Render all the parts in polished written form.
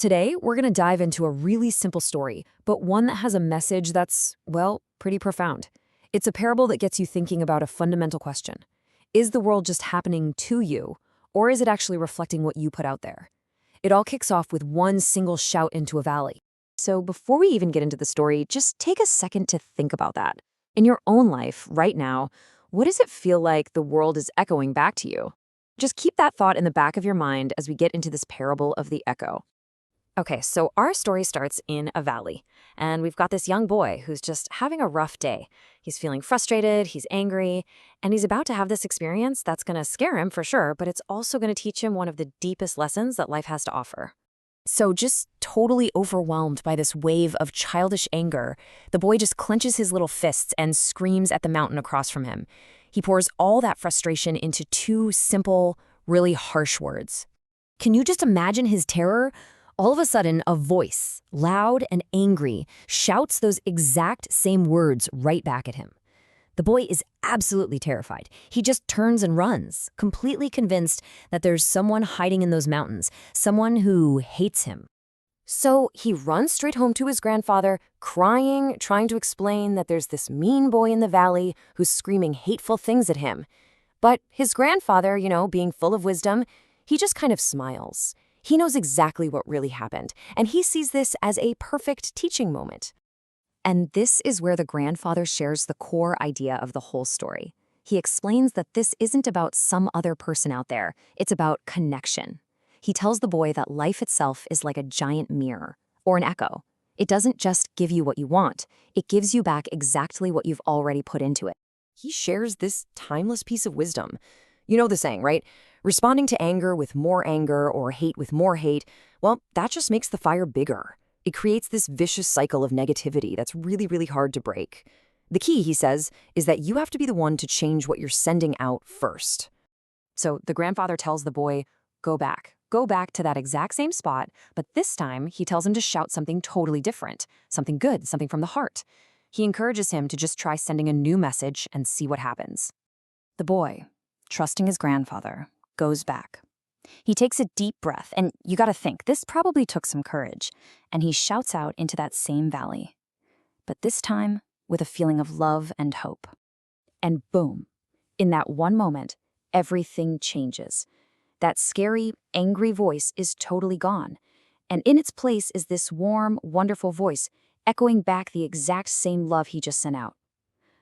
Today, we're going to dive into a really simple story, but one that has a message that's, well, pretty profound. It's a parable that gets you thinking about a fundamental question. Is the world just happening to you, or is it actually reflecting what you put out there? It all kicks off with one single shout into a valley. So before we even get into the story, just take a second to think about that. In your own life, right now, what does it feel like the world is echoing back to you? Just keep that thought in the back of your mind as we get into this parable of the echo. Okay, so our story starts in a valley, and we've got this young boy who's just having a rough day. He's feeling frustrated, he's angry, and he's about to have this experience that's going to scare him for sure, but it's also going to teach him one of the deepest lessons that life has to offer. So just totally overwhelmed by this wave of childish anger, the boy just clenches his little fists and screams at the mountain across from him. He pours all that frustration into two simple, really harsh words. Can you just imagine his terror? All of a sudden, a voice, loud and angry, shouts those exact same words right back at him. The boy is absolutely terrified. He just turns and runs, completely convinced that there's someone hiding in those mountains, someone who hates him. So he runs straight home to his grandfather, crying, trying to explain that there's this mean boy in the valley who's screaming hateful things at him. But his grandfather, being full of wisdom, he just kind of smiles. He knows exactly what really happened, and he sees this as a perfect teaching moment. And this is where the grandfather shares the core idea of the whole story. He explains that this isn't about some other person out there, it's about connection. He tells the boy that life itself is like a giant mirror, or an echo. It doesn't just give you what you want, it gives you back exactly what you've already put into it. He shares this timeless piece of wisdom. You know the saying, right? Responding to anger with more anger or hate with more hate, well, that just makes the fire bigger. It creates this vicious cycle of negativity that's really, really hard to break. The key, he says, is that you have to be the one to change what you're sending out first. So the grandfather tells the boy, go back to that exact same spot, but this time he tells him to shout something totally different, something good, something from the heart. He encourages him to just try sending a new message and see what happens. The boy, trusting his grandfather, goes back. He takes a deep breath, and you gotta think, this probably took some courage, and he shouts out into that same valley. But this time, with a feeling of love and hope. And boom, in that one moment, everything changes. That scary, angry voice is totally gone, and in its place is this warm, wonderful voice, echoing back the exact same love he just sent out.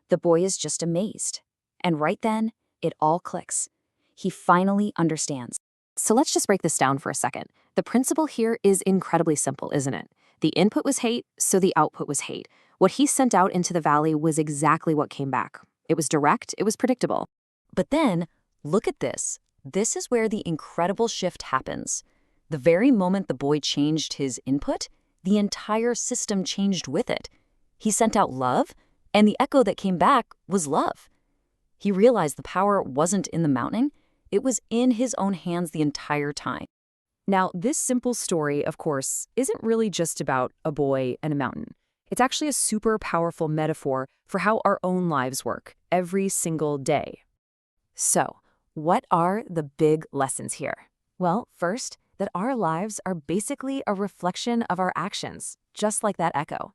The boy is just amazed, and right then, it all clicks. He finally understands. So let's just break this down for a second. The principle here is incredibly simple, isn't it? The input was hate, so the output was hate. What he sent out into the valley was exactly what came back. It was direct, it was predictable. But then, look at this. This is where the incredible shift happens. The very moment the boy changed his input, the entire system changed with it. He sent out love, and the echo that came back was love. He realized the power wasn't in the mountain, it was in his own hands the entire time. Now, this simple story, of course, isn't really just about a boy and a mountain. It's actually a super powerful metaphor for how our own lives work every single day. So, what are the big lessons here? Well, first, that our lives are basically a reflection of our actions, just like that echo.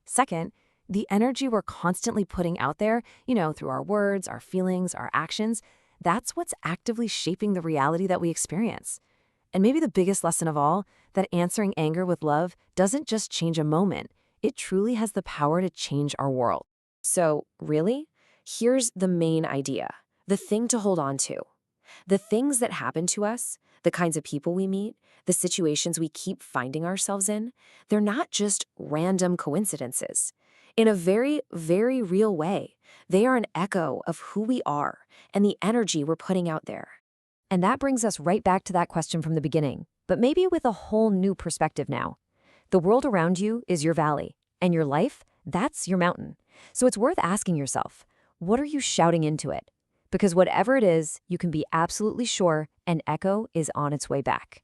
Second, the energy we're constantly putting out there, through our words, our feelings, our actions, that's what's actively shaping the reality that we experience. And maybe the biggest lesson of all, that answering anger with love doesn't just change a moment, it truly has the power to change our world. So, really, here's the main idea, the thing to hold on to. The things that happen to us, the kinds of people we meet, the situations we keep finding ourselves in, they're not just random coincidences. In a very, very real way, they are an echo of who we are and the energy we're putting out there. And that brings us right back to that question from the beginning, but maybe with a whole new perspective now. The world around you is your valley, and your life, that's your mountain. So it's worth asking yourself, what are you shouting into it? Because whatever it is, you can be absolutely sure an echo is on its way back.